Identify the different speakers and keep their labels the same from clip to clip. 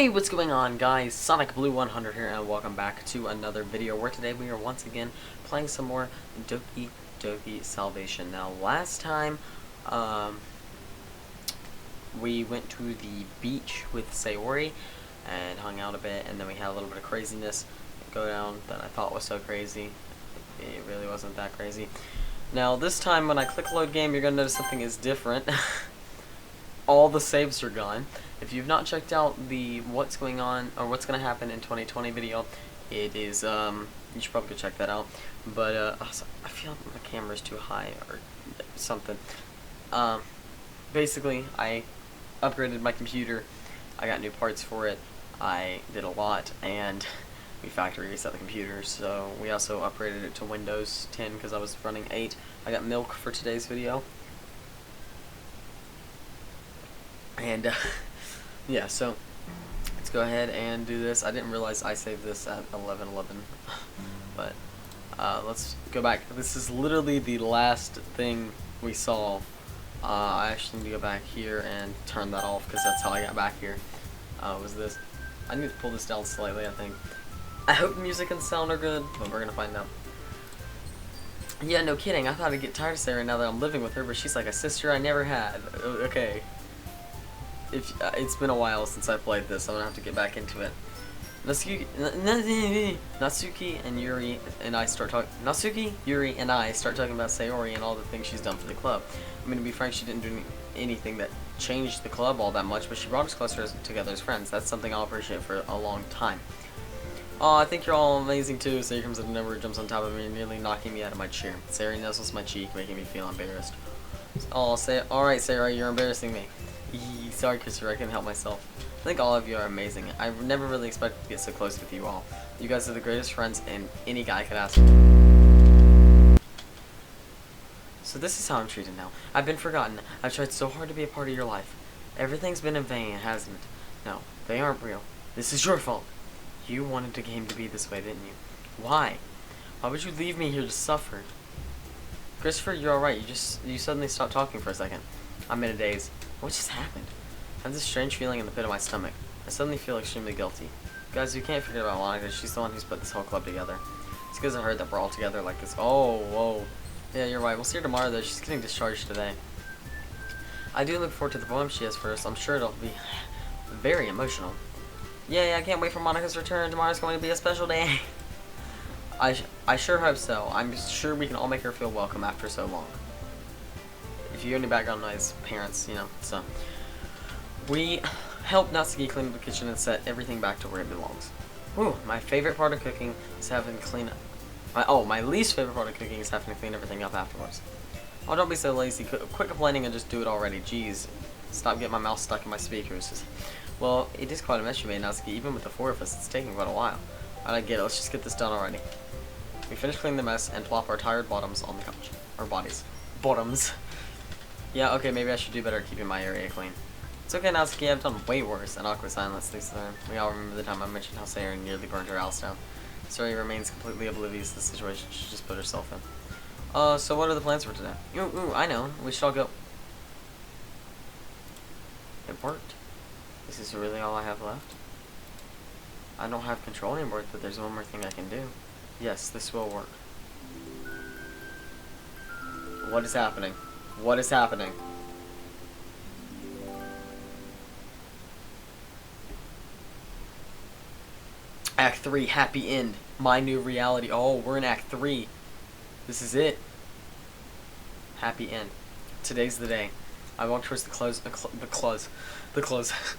Speaker 1: Hey, what's going on, guys? Sonic Blue 100 here, and welcome back to another video where today we are once again playing some more Doki Doki Salvation. Now, last time, we went to the beach with Sayori and hung out a bit, and then we had a little bit of craziness go down that I thought was so crazy. It really wasn't that crazy. Now, this time when I click load game, you're going to notice something is different. All the saves are gone. If you've not checked out the what's going on or what's going to happen in 2020 video, it is, you should probably go check that out. But, I feel like my camera's too high or something. Basically, I upgraded my computer. I got new parts for it. I did a lot, and we factory reset the computer. So we also upgraded it to Windows 10 because I was running 8. I got milk for today's video. And, yeah, so let's go ahead and do this. I didn't realize I saved this at 11:11, but let's go back. This is literally the last thing we saw. I actually need to go back here and turn that off because that's how I got back here. Was this? I need to pull this down slightly, I think. I hope the music and sound are good, but we're gonna find out. Yeah, no kidding. I thought I'd get tired of Sarah now that I'm living with her, but she's like a sister I never had. Okay. It's been a while since I played this, so I'm gonna have to get back into it. Natsuki and Yuri and I start talking. Natsuki, Yuri, and I start talking about Sayori and all the things she's done for the club. I mean, to be frank, she didn't do anything that changed the club all that much, but she brought us closer together as friends. That's something I'll appreciate for a long time. Oh, I think you're all amazing too. So here comes the number, jumps on top of me, nearly knocking me out of my chair. Sayori nuzzles my cheek, making me feel embarrassed. Oh, alright, Sayori, you're embarrassing me. Sorry, Christopher, I couldn't help myself. I think all of you are amazing. I never really expected to get so close with you all. You guys are the greatest friends any guy could ask for. So this is how I'm treated now. I've been forgotten. I've tried so hard to be a part of your life. Everything's been in vain, hasn't it? No, they aren't real. This is your fault. You wanted the game to be this way, didn't you? Why? Why would you leave me here to suffer? Christopher, you're alright. You suddenly stopped talking for a second. I'm in a daze. What just happened? I have this strange feeling in the pit of my stomach. I suddenly feel extremely guilty. Guys, you can't forget about Monica. She's the one who's put this whole club together. It's because I heard that we're all together like this. Oh, whoa. Yeah, you're right. We'll see her tomorrow, though. She's getting discharged today. I do look forward to the poem she has for us. I'm sure it'll be very emotional. Yay, I can't wait for Monica's return. Tomorrow's going to be a special day. I sure hope so. I'm sure we can all make her feel welcome after so long. If you hear any background noise, parents, you know, so. We helped Natsuki clean up the kitchen and set everything back to where it belongs. Whew, my favorite part of cooking is having to clean up. My least favorite part of cooking is having to clean everything up afterwards. Oh, don't be so lazy. Quit complaining and just do it already. Jeez. Stop getting my mouth stuck in my speakers. Well, it is quite a mess you made, Natsuki. Even with the 4 of us, it's taking quite a while. I get it. Let's just get this done already. We finish cleaning the mess and plop our tired bottoms on the couch. Or bodies. Bottoms. Yeah, okay, maybe I should do better at keeping my area clean. It's okay, Natsuki, I've done way worse. An awkward silence leads there. We all remember the time I mentioned how Sayori nearly burned her house down. Sayori remains completely oblivious to the situation she just put herself in. So what are the plans for today? Ooh, I know. We should all go. It worked. Is this really all I have left? I don't have control anymore, but there's one more thing I can do. Yes, this will work. What is happening? What is happening? Act 3, happy end. My new reality. Oh, we're in Act 3. This is it. Happy end. Today's the day. I walk towards the close.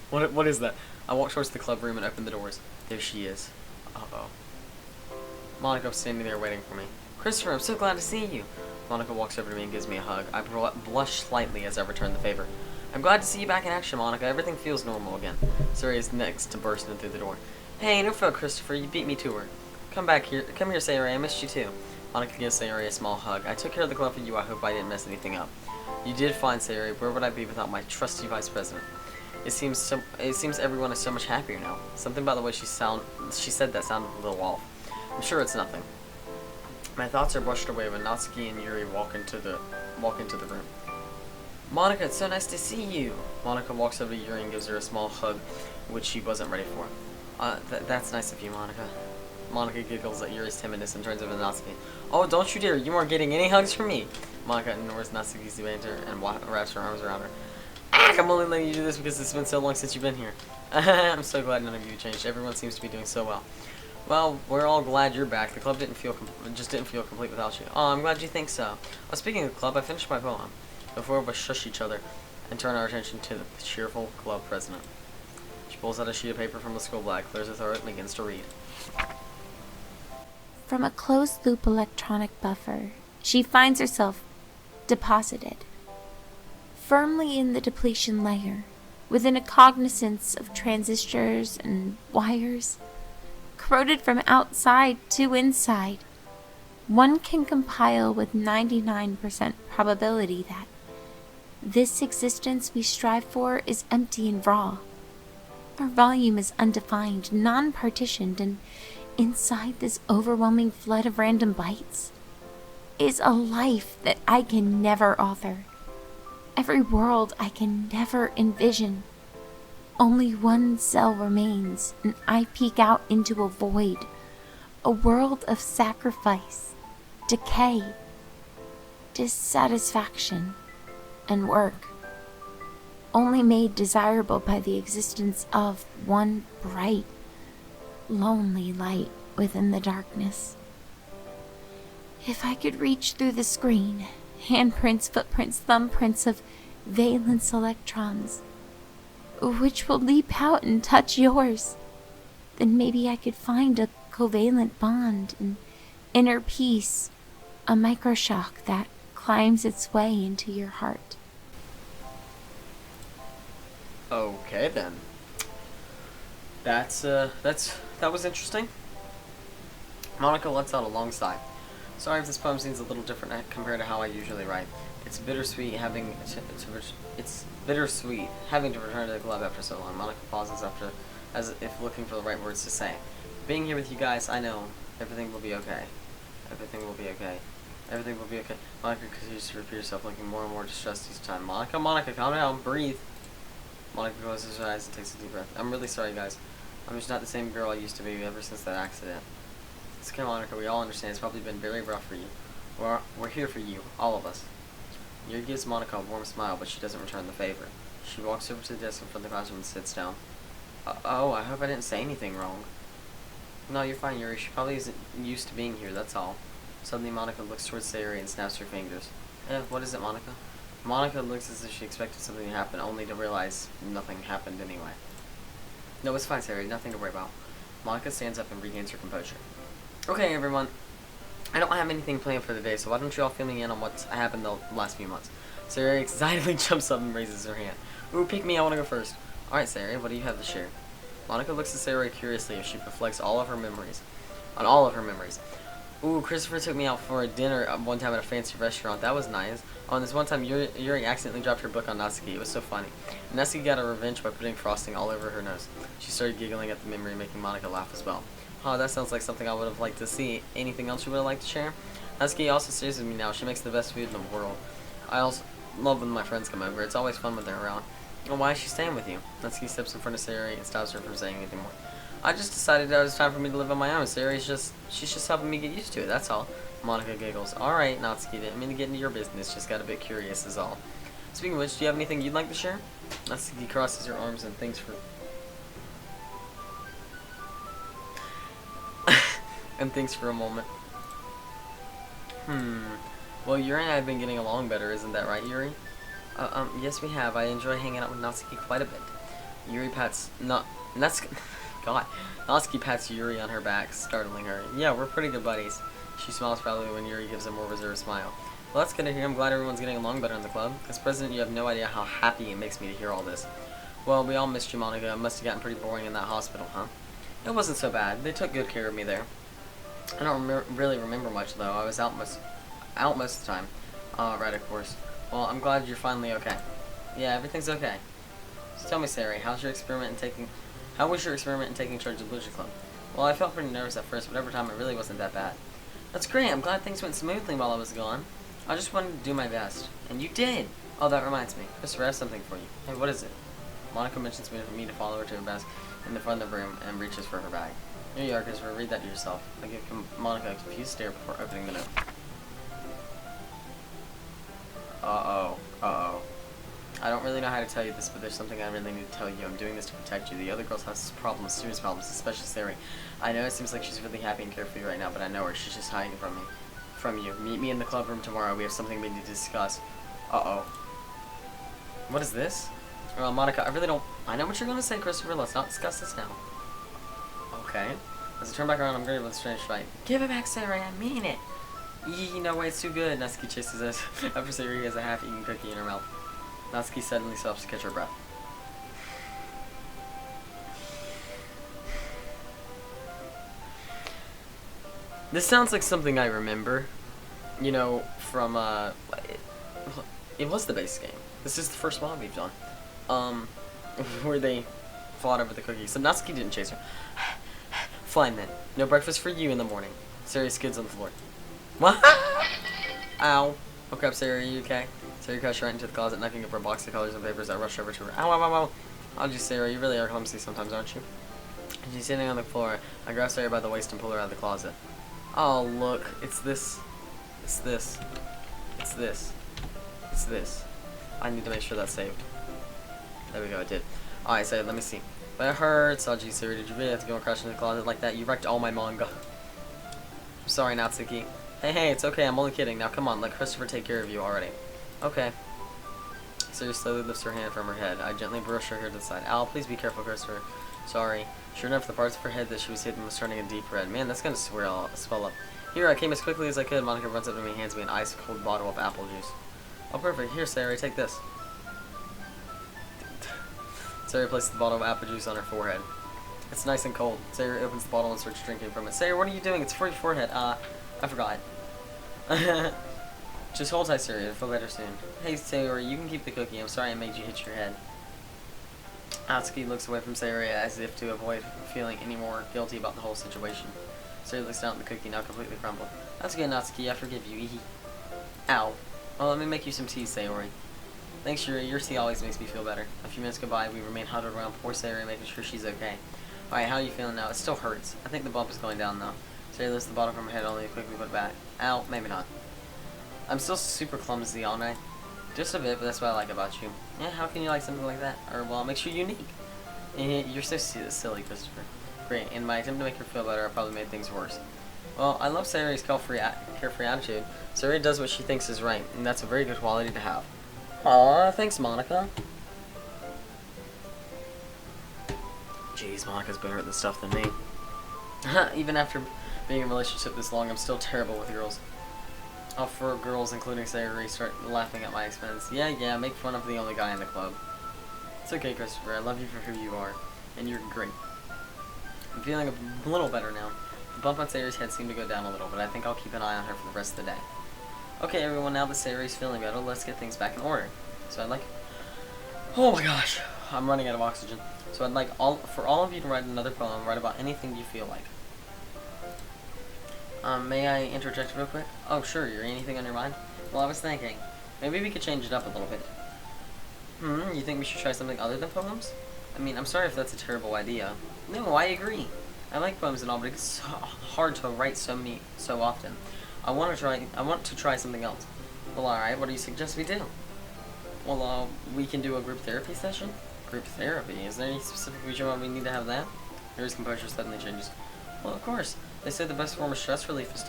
Speaker 1: What is that? I walk towards the club room and open the doors. There she is. Uh-oh. Monica was standing there waiting for me. Christopher, I'm so glad to see you. Monica walks over to me and gives me a hug. I blush slightly as I return the favor. I'm glad to see you back in action, Monica. Everything feels normal again. Sayori is next to burst in through the door. Hey, no fail, Christopher. You beat me to her. Come back here. Come here, Sayori. I missed you too. Monica gives Sayori a small hug. I took care of the club for you. I hope I didn't mess anything up. You did fine, Sayori. Where would I be without my trusty vice president? It seems everyone is so much happier now. Something about the way she said that sounded a little off. I'm sure it's nothing. My thoughts are brushed away when Natsuki and Yuri walk into the room. Monica, it's so nice to see you. Monica walks over to Yuri and gives her a small hug. which she wasn't ready for. That's nice of you, Monica. Monica giggles at Yuri's timidness and turns over to Natsuki. Oh, don't you dare! You aren't getting any hugs from me! Monica ignores Natsuki's banter and wraps her arms around her. I'm only letting you do this because it's been so long since you've been here. I'm so glad none of you changed. Everyone seems to be doing so well. Well, we're all glad you're back. The club didn't feel complete without you. Oh, I'm glad you think so. Well, speaking of the club, I finished my poem. Before we shush each other and turn our attention to the cheerful club president. She pulls out a sheet of paper from the school bag, clears her throat, and begins to read.
Speaker 2: From a closed-loop electronic buffer, she finds herself deposited, firmly in the depletion layer, within a cognizance of transistors and wires, corroded from outside to inside. One can compile with 99% probability that this existence we strive for is empty and raw. Our volume is undefined, non-partitioned, and inside this overwhelming flood of random bytes is a life that I can never author. Every world I can never envision. Only one cell remains, and I peek out into a void, a world of sacrifice, decay, dissatisfaction, and work, only made desirable by the existence of one bright, lonely light within the darkness. If I could reach through the screen, handprints, footprints, thumbprints of valence electrons, which will leap out and touch yours, then maybe I could find a covalent bond, an inner peace, a microshock that climbs its way into your heart.
Speaker 1: Okay then. That was interesting. Monica lets out a long sigh. Sorry if this poem seems a little different compared to how I usually write. It's bittersweet having to return to the club after so long. Monica pauses as if looking for the right words to say. Being here with you guys, I know everything will be okay. Everything will be okay. Everything will be okay. Monica continues to repeat herself, looking more and more distressed each time. Monica, calm down, breathe. Monica closes her eyes and takes a deep breath. I'm really sorry, guys. I'm just not the same girl I used to be ever since that accident. It's okay, Monica. We all understand. It's probably been very rough for you. We're here for you, all of us. Yuri gives Monica a warm smile, but she doesn't return the favor. She walks over to the desk in front of the classroom and sits down. Oh, I hope I didn't say anything wrong. No, you're fine, Yuri. She probably isn't used to being here, that's all. Suddenly, Monica looks towards Sayori and snaps her fingers. What is it, Monica? Monica looks as if she expected something to happen, only to realize nothing happened anyway. No, it's fine, Sayori. Nothing to worry about. Monica stands up and regains her composure. Okay, everyone. I don't have anything planned for the day, so why don't you all fill me in on what's happened the last few months? Sayori excitedly jumps up and raises her hand. Ooh, pick me, I want to go first. Alright, Sayori, what do you have to share? Monica looks at Sayori curiously as she reflects on all of her memories. Ooh, Christopher took me out for a dinner one time at a fancy restaurant. That was nice. Oh, and this one time Yuri accidentally dropped her book on Natsuki. It was so funny. And Natsuki got her revenge by putting frosting all over her nose. She started giggling at the memory, making Monica laugh as well. Oh, that sounds like something I would have liked to see. Anything else you would have liked to share? Natsuki also stays with me now. She makes the best food in the world. I also love when my friends come over. It's always fun when they're around. And why is she staying with you? Natsuki steps in front of Sayori and stops her from saying anything more. I just decided that it was time for me to live on my own. Sayori's she's just helping me get used to it, that's all. Monica giggles. Alright, Natsuki, didn't mean to get into your business, just got a bit curious is all. Speaking of which, do you have anything you'd like to share? Natsuki crosses her arms and thinks for a moment. Well, Yuri and I have been getting along better, isn't that right, Yuri? Yes we have. I enjoy hanging out with Natsuki quite a bit. Yuri pats Natsuki pats Yuri on her back, startling her. Yeah, we're pretty good buddies. She smiles proudly when Yuri gives a more reserved smile. Well, that's good to hear. I'm glad everyone's getting along better in the club. As president, you have no idea how happy it makes me to hear all this. Well, we all missed you, Monica. It must have gotten pretty boring in that hospital, huh? It wasn't so bad. They took good care of me there. I don't really remember much, though. I was out most of the time. Right, of course. Well, I'm glad you're finally okay. Yeah, everything's okay. So tell me, Sayori, how was your experiment in taking charge of Lucha Club? Well, I felt pretty nervous at first, but over time it really wasn't that bad. That's great. I'm glad things went smoothly while I was gone. I just wanted to do my best. And you did! Oh, that reminds me. Christopher has something for you. Hey, what is it? Monica mentions me to follow her to her desk in the front of the room and reaches for her bag. Here you are, Christopher. Read that to yourself. I give Monica a confused stare before opening the note. Uh-oh. Uh-oh. I don't really know how to tell you this, but there's something I really need to tell you. I'm doing this to protect you. The other girls have problems, serious problems, especially Sari. I know it seems like she's really happy and carefree right now, but I know her. She's just hiding from me. From you. Meet me in the club room tomorrow. We have something we need to discuss. Uh-oh. What is this? Well, Monica, I really don't... I know what you're going to say, Christopher. Let's not discuss this now. Okay. As I turn back around, I'm greeted with a strange fight. Give it back, Sari. I mean it. Yee, no way, it's too good. Natsuki chases us. After Sari has a half-eaten cookie in her mouth. Natsuki suddenly stops to catch her breath. This sounds like something I remember. You know, from, it was the base game. This is the first one we've done. Where they fought over the cookie. So Natsuki didn't chase her. Fine then. No breakfast for you in the morning. Sari skids on the floor. What? Ow. Woke up, Sari, are you okay? Sari crashed right into the closet, knocking over a box of colors and papers. I rushed over to her. Ow, ow, ow, ow. I'll just Sari, you really are clumsy sometimes, aren't you? She's sitting on the floor. I grab Sari by the waist and pull her out of the closet. Oh, look. It's this. It's this. It's this. It's this. I need to make sure that's saved. There we go, it did. Alright, so let me see. But it hurts. Oh, geez, Sari, did you really have to go and crash into the closet like that? You wrecked all my manga. I'm sorry, Natsuki. Hey, it's okay, I'm only kidding. Now, come on, let Christopher take care of you already. Okay. Sari slowly lifts her hand from her head. I gently brush her hair to the side. Al, please be careful, Christopher. Sorry. Sure enough, the parts of her head that she was hitting was turning a deep red. Man, that's gonna swell up. Here, I came as quickly as I could. Monica runs up to me and hands me an ice-cold bottle of apple juice. Oh, perfect. Here, Sari, take this. Sari places the bottle of apple juice on her forehead. It's nice and cold. Sari opens the bottle and starts drinking from it. Sari, what are you doing? It's for your forehead. I forgot. Just hold tight, Sari. It'll feel better soon. Hey, Sari, you can keep the cookie. I'm sorry I made you hit your head. Natsuki looks away from Sari as if to avoid feeling any more guilty about the whole situation. Sari looks down at the cookie, now completely crumbled. That's good, Natsuki. I forgive you. Ow. Well, let me make you some tea, Sayori. Thanks, Yuri. Your tea always makes me feel better. A few minutes go by, we remain huddled around poor Sayori, making sure she's okay. Alright, how are you feeling now? It still hurts. I think the bump is going down, though. Sayori lifts the bottle from her head, only to quickly put it back. Ow, maybe not. I'm still super clumsy all night. Just a bit, but that's what I like about you. Yeah, how can you like something like that? Or, well, it makes you unique. You're so silly, Christopher. Great. In my attempt to make her feel better, I probably made things worse. Well, I love Sayori's carefree attitude. Sayori does what she thinks is right, and that's a very good quality to have. Aw, thanks, Monica. Jeez, Monica's better at this stuff than me. Even after being in a relationship this long, I'm still terrible with girls. All four girls, including Sayori, start laughing at my expense. Yeah, make fun of the only guy in the club. It's okay, Christopher. I love you for who you are, and you're great. I'm feeling a little better now. The bump on Sayori's head seemed to go down a little, but I think I'll keep an eye on her for the rest of the day. Okay, everyone, now that Sayori's feeling better, let's get things back in order. So I'd like... Oh my gosh, I'm running out of oxygen. So I'd like for all of you to write another poem, write about anything you feel like. May I interject real quick? Oh, sure, Yuri, anything on your mind? Well, I was thinking, maybe we could change it up a little bit. You think we should try something other than poems? I mean, I'm sorry if that's a terrible idea. No, I agree. I like poems and all, but it's so hard to write so often. I want to try something else. Well, alright, what do you suggest we do? Well, we can do a group therapy session? Group therapy? Is there any specific reason why we need to have that? Yuri's composure suddenly changes. Well, of course. They say the best form of stress relief is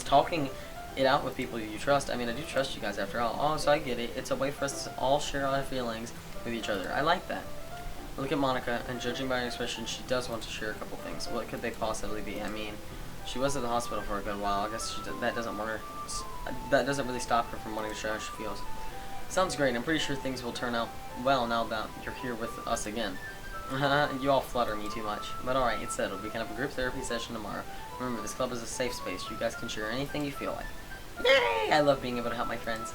Speaker 1: talking it out with people you trust. I mean, I do trust you guys after all. Oh, so I get it. It's a way for us to all share our feelings with each other. I like that. Look at Monica, and judging by her expression, she does want to share a couple things. What could they possibly be? I mean, she was at the hospital for a good while. I guess that doesn't really stop her from wanting to share how she feels. Sounds great. I'm pretty sure things will turn out well now that you're here with us again. You all flutter me too much. But alright, it's settled. We can have a group therapy session tomorrow. Remember, this club is a safe space. You guys can share anything you feel like. Yay! I love being able to help my friends.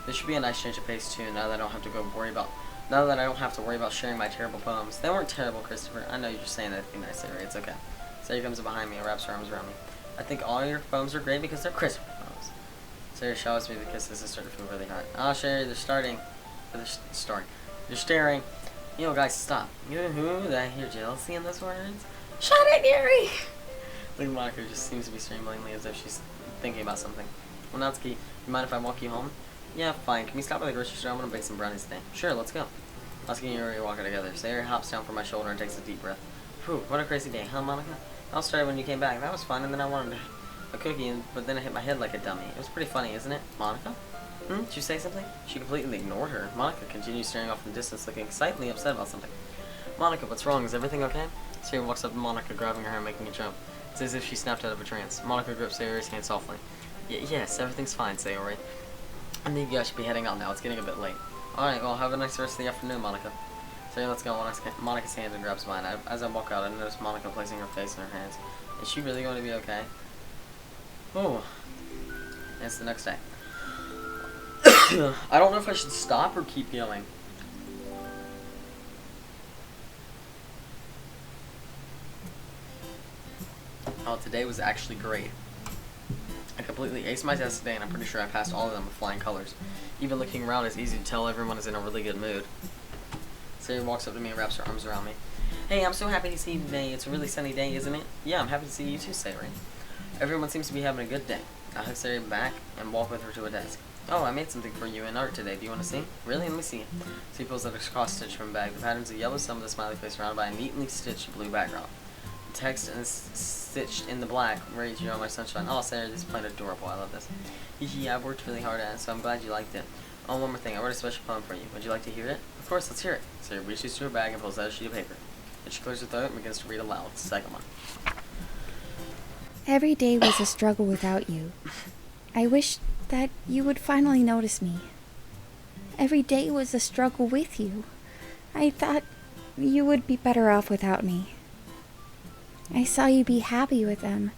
Speaker 1: This should be a nice change of pace too, now that I don't have to worry about sharing my terrible poems. They weren't terrible, Christopher. I know you're just saying that to be nice, Sarah. It's okay. Sarah comes up behind me and wraps her arms around me. I think all your poems are great because they're Christopher poems. Sarah showers me the kisses and starting to feel really hot. Oh, Sherry, they're starting. They're staring. Yo, guys, stop. Did I hear jealousy in those words? Shut it, Yuri! Look, Monica just seems to be staring blankly as if she's thinking about something. Well, Natsuki, you mind if I walk you home? Yeah, fine. Can we stop by the grocery store? I'm gonna bake some brownies today. Sure, let's go. Natsuki and Yuri are walking together. Sayori hops down from my shoulder and takes a deep breath. Whew, what a crazy day, huh, Monica? I all started when you came back. That was fun, and then I wanted a cookie, but then I hit my head like a dummy. It was pretty funny, isn't it, Monica? Did you say something? She completely ignored her. Monica continued staring off in the distance, looking excitedly upset about something. Monica, what's wrong? Is everything okay? Sayori walks up to Monica, grabbing her and making a jump. It's as if she snapped out of a trance. Monica grips Sayori's hand softly. Yes, everything's fine, Sayori. I think you guys should be heading out now. It's getting a bit late. Alright, well, have a nice rest of the afternoon, Monica. Sayori lets go of Monica's hand and grabs mine. As I walk out, I notice Monica placing her face in her hands. Is she really going to be okay? Oh. And it's the next day. I don't know if I should stop or keep going. Oh, today was actually great. I completely aced my test today, and I'm pretty sure I passed all of them with flying colors. Even looking around, it's easy to tell everyone is in a really good mood. Sayori walks up to me and wraps her arms around me. Hey, I'm so happy to see you today. It's a really sunny day, isn't it? Yeah, I'm happy to see you too, Sayori. Everyone seems to be having a good day. I hug Sayori back and walk with her to a desk. Oh, I made something for you in art today. Do you want to see? Really? Let me see it. So he pulls out a cross stitch from a bag. The pattern's a yellow sun with a smiley face surrounded by a neatly stitched blue background. The text is stitched in the black reads, "You are my sunshine." Oh, Sayori, this is plain adorable. I love this. I've worked really hard at it, so I'm glad you liked it. Oh, one more thing. I wrote a special poem for you. Would you like to hear it? Of course, let's hear it. Sayori reaches to her bag and pulls out a sheet of paper. Then she clears her throat and begins to read aloud. It's the second one.
Speaker 3: Every day was a struggle without you. I wish that you would finally notice me. Every day was a struggle with you. I thought you would be better off without me. I saw you be happy with them.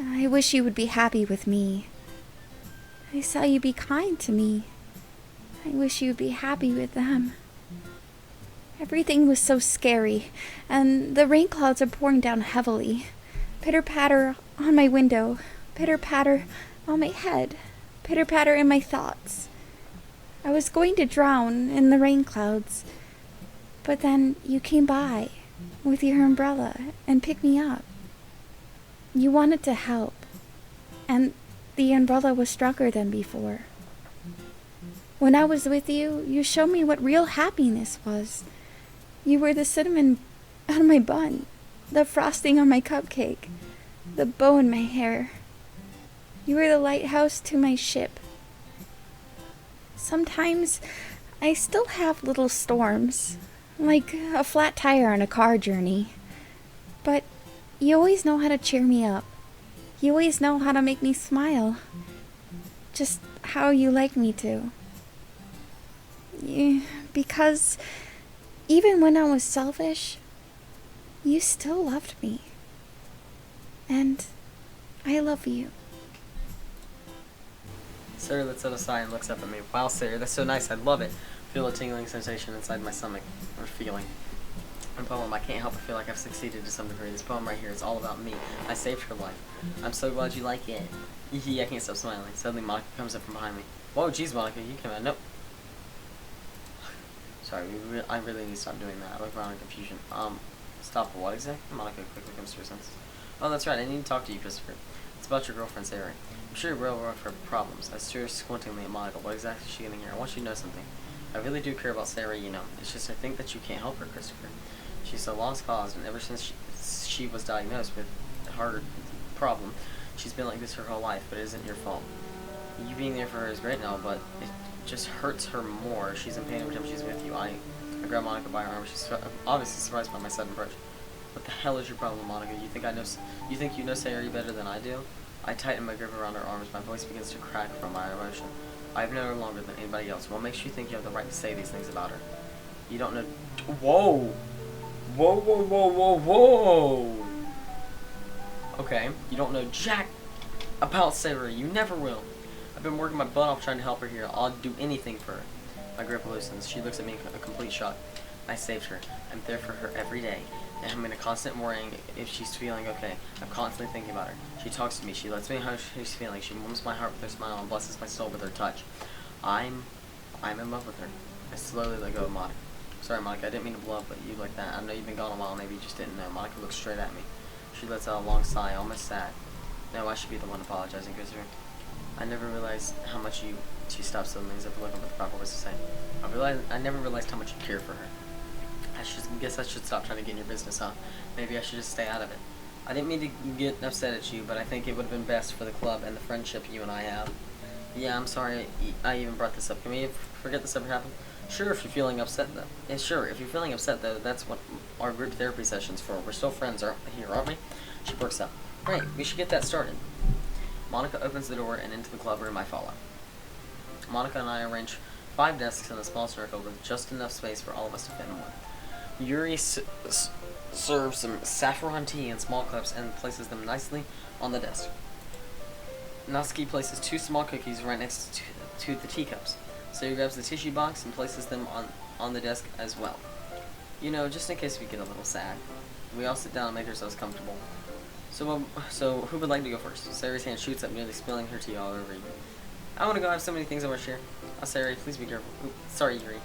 Speaker 3: I wish you would be happy with me. I saw you be kind to me. I wish you would be happy with them. Everything was so scary, and the rain clouds are pouring down heavily. Pitter-patter on my window, pitter-patter on my head, pitter-patter in my thoughts. I was going to drown in the rain clouds, but then you came by with your umbrella and picked me up. You wanted to help, and the umbrella was stronger than before. When I was with you, you showed me what real happiness was. You were the cinnamon on my bun, the frosting on my cupcake, the bow in my hair. You were the lighthouse to my ship. Sometimes I still have little storms, like a flat tire on a car journey. But you always know how to cheer me up. You always know how to make me smile. Just how you like me to. Because even when I was selfish, you still loved me. And I love you.
Speaker 1: Sayori lets it aside and looks up at me. Wow, Sayori, that's so nice. I love it. Feel a tingling sensation inside my stomach. Or feeling. A poem, I can't help but feel like I've succeeded to some degree. This poem right here is all about me. I saved her life. I'm so glad you like it. I can't stop smiling. Suddenly, Monica comes up from behind me. Whoa, geez, Monica, you came out. Nope. Sorry, I really need to stop doing that. I look around in confusion. Stop for what exactly? Monica quickly comes to her senses. Oh, that's right. I need to talk to you, Christopher. It's about your girlfriend, Sayori. I'm sure you're real rough for problems. I stare squintingly at Monica. What exactly is she getting here? I want you to know something. I really do care about Sayori, you know. It's just I think that you can't help her, Christopher. She's a lost cause, and ever since she was diagnosed with her problem, she's been like this her whole life, but it isn't your fault. You being there for her is great now, but it just hurts her more. She's in pain every time she's with you. I grab Monica by her arm. She's obviously surprised by my sudden approach. What the hell is your problem, Monica? You think you know Sayori better than I do? I tighten my grip around her arms. My voice begins to crack from my emotion. I've known her longer than anybody else. What makes you think you have the right to say these things about her? You don't know. Whoa! Whoa, whoa, whoa, whoa, whoa! Okay, you don't know jack about Sayori. You never will. I've been working my butt off trying to help her here. I'll do anything for her. My grip loosens. She looks at me in a complete shock. I saved her. I'm there for her every day. And I'm in a constant worrying if she's feeling okay. I'm constantly thinking about her. She talks to me. She lets me know how she's feeling. She warms my heart with her smile and blesses my soul with her touch. I'm in love with her. I slowly let go of Monica. Sorry, Monica, I didn't mean to blow up at you like that. I know you've been gone a while, maybe you just didn't know. Monica looks straight at me. She lets out a long sigh, almost sad. No, I should be the one apologizing, Christopher. I never realized how much you... She stopped suddenly as if looking for the proper words to say. I never realized how much you care for her. Guess I should stop trying to get in your business, huh? Maybe I should just stay out of it. I didn't mean to get upset at you, but I think it would have been best for the club and the friendship you and I have. Yeah, I'm sorry I even brought this up. Can we forget this ever happened? Sure, if you're feeling upset, though. Yeah, sure, if you're feeling upset, though, that's what our group therapy session's for. We're still friends aren't we? She perks up. Right, we should get that started. Monica opens the door, and into the club room I follow. Monica and I arrange 5 desks in a small circle with just enough space for all of us to fit in one. Yuri serves some saffron tea in small cups and places them nicely on the desk. Natsuki places 2 small cookies right next to the teacups. So he grabs the tissue box and places them on the desk as well. You know, just in case we get a little sad. We all sit down and make ourselves comfortable. So who would like to go first? Sayori's hand shoots up, nearly spilling her tea all over you. I want to go. I have so many things I want to share. Oh, Sayori, please be careful. Ooh, sorry, Yuri.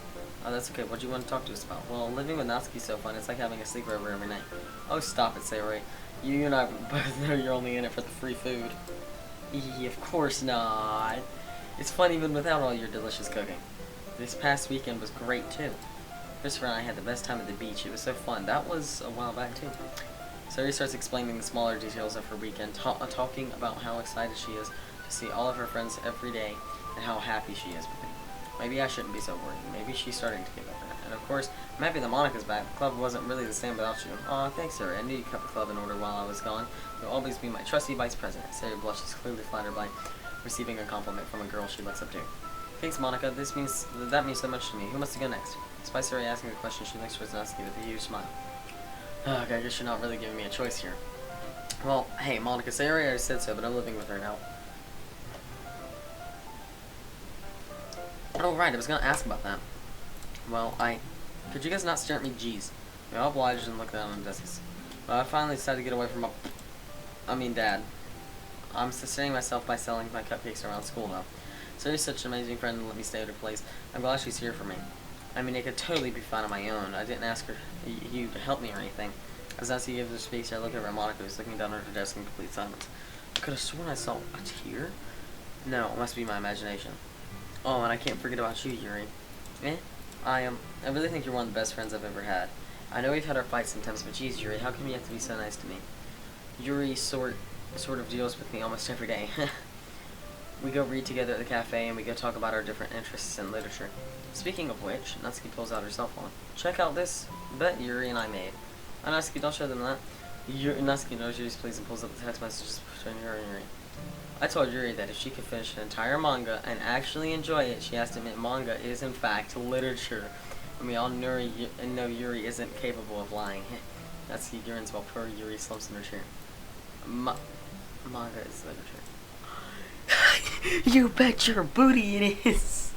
Speaker 1: Oh, that's okay. What do you want to talk to us about? Well, living with Natsuki's so fun. It's like having a sleepover every night. Oh, stop it, Sayori. You and I both know you're only in it for the free food. Of course not. It's fun even without all your delicious cooking. This past weekend was great, too. Christopher and I had the best time at the beach. It was so fun. That was a while back, too. Sayori starts explaining the smaller details of her weekend, talking about how excited she is to see all of her friends every day and how happy she is with me. Maybe I shouldn't be so worried. Maybe she's starting to get over it. And of course, I'm happy that Monica's back. The club wasn't really the same without you. Aw, thanks, Sayori. I knew you kept the club in order while I was gone. You'll always be my trusty vice president. Sayori blushes, clearly flattered by receiving a compliment from a girl she looks up to. Thanks, Monica. That means so much to me. Who wants to go next? Despite Sayori asking the question, she looks towards Natsuki with a huge smile. Okay, I guess you're not really giving me a choice here. Well, hey, Monica, Sayori already said so, but I'm living with her now. Oh, right, I was gonna ask about that. Well, could you guys not stare at me? Jeez. We all obliged and looked down on the desks. Well, I finally decided to get away from Dad. I'm sustaining myself by selling my cupcakes around school now. Sayori's such an amazing friend and let me stay at her place. I'm glad she's here for me. I mean, it could totally be fine on my own. I didn't ask you to help me or anything. As Nancy gives her speech, I look over at Monica, who's looking down at her desk in complete silence. I could have sworn I saw a tear. No, it must be my imagination. Oh, and I can't forget about you, Yuri. I really think you're one of the best friends I've ever had. I know we've had our fights sometimes, but geez, Yuri, how come you have to be so nice to me? Yuri sort of deals with me almost every day. We go read together at the cafe, and we go talk about our different interests in literature. Speaking of which, Natsuki pulls out her cell phone. Check out this bet Yuri and I made. Oh, Natsuki, don't show them that. Natsuki knows Yuri's pleased and pulls up the text messages between her and Yuri. I told Yuri that if she could finish an entire manga and actually enjoy it, she has to admit manga is in fact literature. And we all know Yuri isn't capable of lying. Natsuki grins while poor Yuri slumps in her chair. Manga is literature. You bet your booty it is!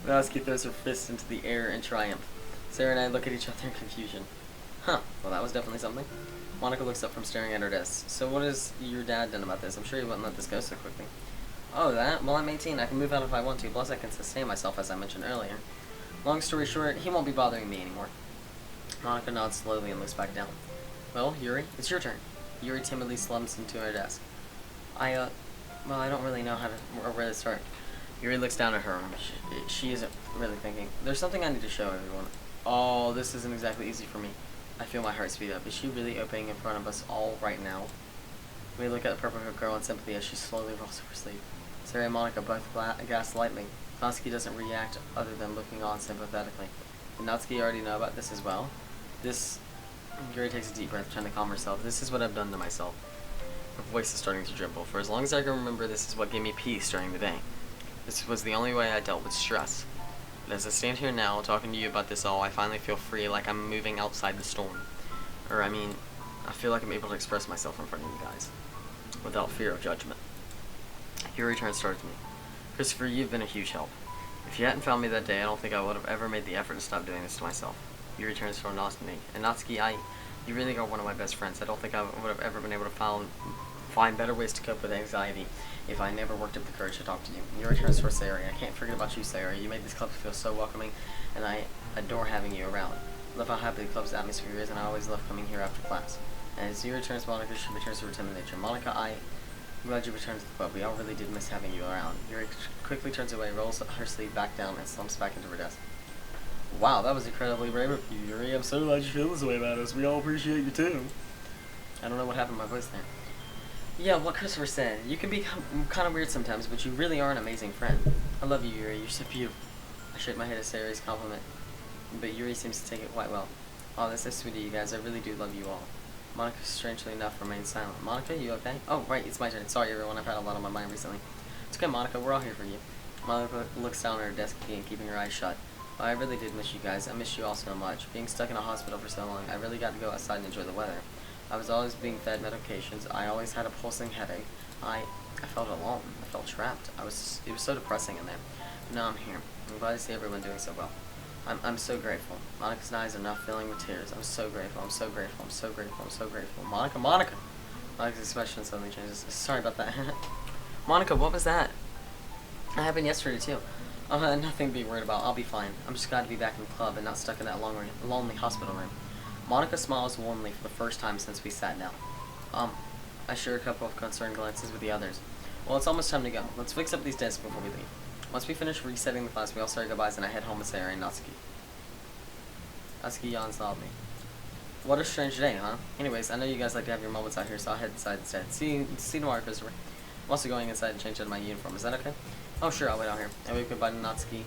Speaker 1: Natsuki throws her fist into the air in triumph. Sarah and I look at each other in confusion. Huh, well that was definitely something. Monica looks up from staring at her desk. So what has your dad done about this? I'm sure he wouldn't let this go so quickly. Oh, that? Well, I'm 18. I can move out if I want to. Plus, I can sustain myself, as I mentioned earlier. Long story short, he won't be bothering me anymore. Monica nods slowly and looks back down. Well, Yuri, it's your turn. Yuri timidly slumps into her desk. Well, I don't really know how to or where to start. Yuri looks down at her. She isn't really thinking. There's something I need to show everyone. Oh, this isn't exactly easy for me. I feel my heart speed up. Is she really opening in front of us all right now? We look at the purple-haired girl in sympathy as she slowly rolls up her sleeve. Sarah and Monica both gasp lightly. Natsuki doesn't react other than looking on sympathetically. Did Natsuki already know about this as well? Yuri takes a deep breath, trying to calm herself. This is what I've done to myself. Her voice is starting to tremble. For as long as I can remember, this is what gave me peace during the day. This was the only way I dealt with stress. But as I stand here now, talking to you about this all, I finally feel free, like I'm moving outside the storm. I feel like I'm able to express myself in front of you guys, without fear of judgment. Yuri turns towards me. Christopher, you've been a huge help. If you hadn't found me that day, I don't think I would have ever made the effort to stop doing this to myself. Yuri turns toward Natsuki. And Natsuki, you really are one of my best friends. I don't think I would have ever been able to find better ways to cope with anxiety if I never worked up the courage to talk to you. Yuri turns towards Sayori. I can't forget about you, Sayori. You made this club feel so welcoming, and adore having you around. I love how happy the club's atmosphere is, and I always love coming here after class. And as you returns, Monica, she returns to her timid nature. Monica, I'm glad you returned to the club. We all really did miss having you around. Yuri quickly turns away, rolls her sleeve back down, and slumps back into her desk. Wow, that was incredibly brave of you, Yuri. I'm so glad you feel this way about us. We all appreciate you, too. I don't know what happened to my voice there. Yeah, what Christopher said. You can be kind of weird sometimes, but you really are an amazing friend. I love you, Yuri. You're so beautiful. I shake my head at Sayori's compliment, but Yuri seems to take it quite well. Oh, that's so sweet of you guys. I really do love you all. Monica, strangely enough, remains silent. Monica, you okay? Oh, right, it's my turn. Sorry, everyone. I've had a lot on my mind recently. It's okay, Monica. We're all here for you. Monica looks down at her desk again, keeping her eyes shut. Oh, I really did miss you guys. I missed you all so much. Being stuck in a hospital for so long, I really got to go outside and enjoy the weather. I was always being fed medications. I always had a pulsing headache. I felt alone. I felt trapped. It was so depressing in there. But now I'm here. I'm glad to see everyone doing so well. I'm so grateful. Monica's eyes are now filling with tears. I'm so grateful. I'm so grateful. I'm so grateful. I'm so grateful. Monica. Monica's expression suddenly changes. Sorry about that. Monica, what was that? That happened yesterday too. Nothing to be worried about. I'll be fine. I'm just glad to be back in the club and not stuck in that lonely hospital room. Monica smiles warmly for the first time since we sat down. I share a couple of concerned glances with the others. Well, it's almost time to go. Let's fix up these desks before we leave. Once we finish resetting the class, we all say our goodbyes and I head home with Sayori and Natsuki. Natsuki yawns loudly. What a strange day, huh? Anyways, I know you guys like to have your moments out here, so I'll head inside instead. See you tomorrow, Christopher. I'm also going inside and change out of my uniform. Is that okay? Oh, sure, I'll wait out here. I wave goodbye to Natsuki.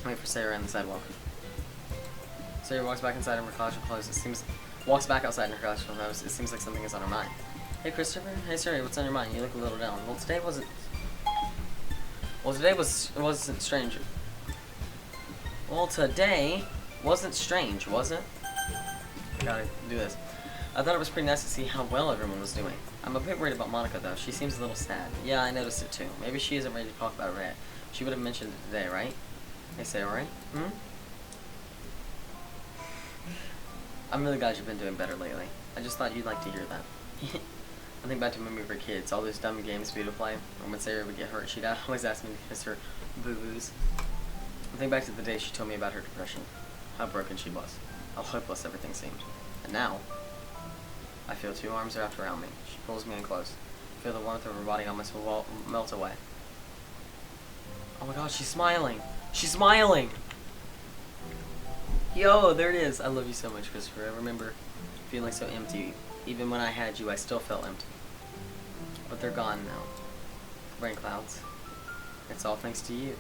Speaker 1: Wait for Sayori on the sidewalk. Sayori walks back inside in her collection clothes. Walks back outside in her collection clothes. It seems like something is on her mind. Hey, Christopher. Hey, Sayori, what's on your mind? You look a little down. Well, today wasn't strange. Well, today wasn't strange, was it? I gotta do this. I thought it was pretty nice to see how well everyone was doing. I'm a bit worried about Monica, though. She seems a little sad. Yeah, I noticed it, too. Maybe she isn't ready to talk about it yet. She would have mentioned it today, right? Hey, Sayori? I'm really glad you've been doing better lately. I just thought you'd like to hear that. I think back to when we were kids, all those dumb games we would play, or when Sayori would get hurt, she'd always ask me to kiss her boo-boos. I think back to the day she told me about her depression, how broken she was, how hopeless everything seemed. And now, I feel two arms wrapped around me. She pulls me in close. I feel the warmth of her body almost melt away. Oh my god, she's smiling! She's smiling! Yo, there it is. I love you so much, Christopher. I remember feeling so empty. Even when I had you, I still felt empty. But they're gone now. Rainclouds. It's all thanks to you.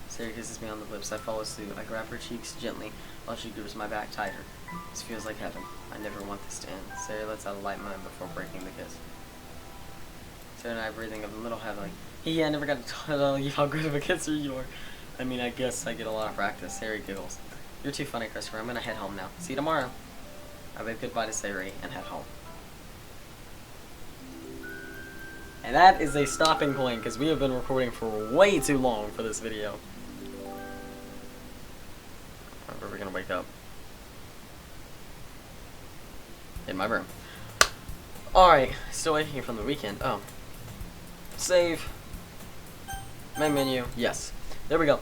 Speaker 1: Sayori kisses me on the lips. I follow suit. I grab her cheeks gently while she grips my back tighter. This feels like heaven. I never want this to end. Sayori lets out a light moan before breaking the kiss. Sayori and I are breathing a little heavily. Yeah, I never got to tell you how good of a kisser you are. I mean, I guess I get a lot of practice. Sayori giggles. You're too funny, Christopher. I'm gonna head home now. See you tomorrow. I wave goodbye to Sayori and head home. And that is a stopping point, because we have been recording for way too long for this video. Where are we gonna wake up? In my room. Alright, still waking from the weekend. Oh. Save. Main menu. Yes. There we go.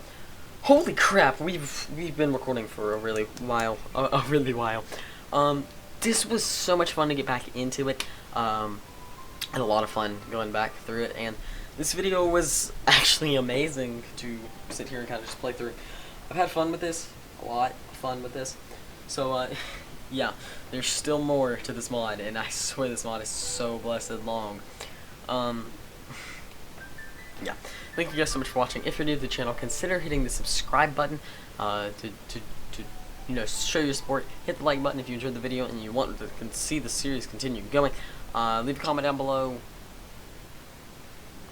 Speaker 1: Holy crap, we've been recording for a really while. This was so much fun to get back into it. Had a lot of fun going back through it, and this video was actually amazing to sit here and kind of just play through. I've had fun with this, a lot of fun with this. So yeah, there's still more to this mod, and I swear this mod is so blessed long. Yeah, thank you guys so much for watching. If you're new to the channel, consider hitting the subscribe button to you know, show your support. Hit the like button if you enjoyed the video and you want to see the series continue going. Leave a comment down below.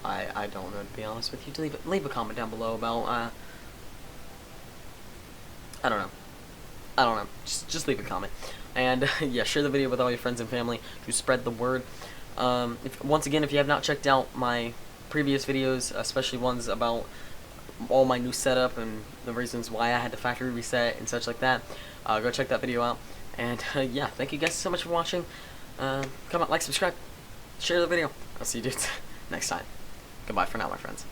Speaker 1: I don't know, to be honest with you. Leave a comment down below about I don't know. Just leave a comment. And yeah, share the video with all your friends and family to spread the word. Once again, if you have not checked out my previous videos, especially ones about all my new setup and the reasons why I had to factory reset and such like that, go check that video out. And yeah, thank you guys so much for watching. Comment, like, subscribe, share the video. I'll see you dudes next time. Goodbye for now, my friends.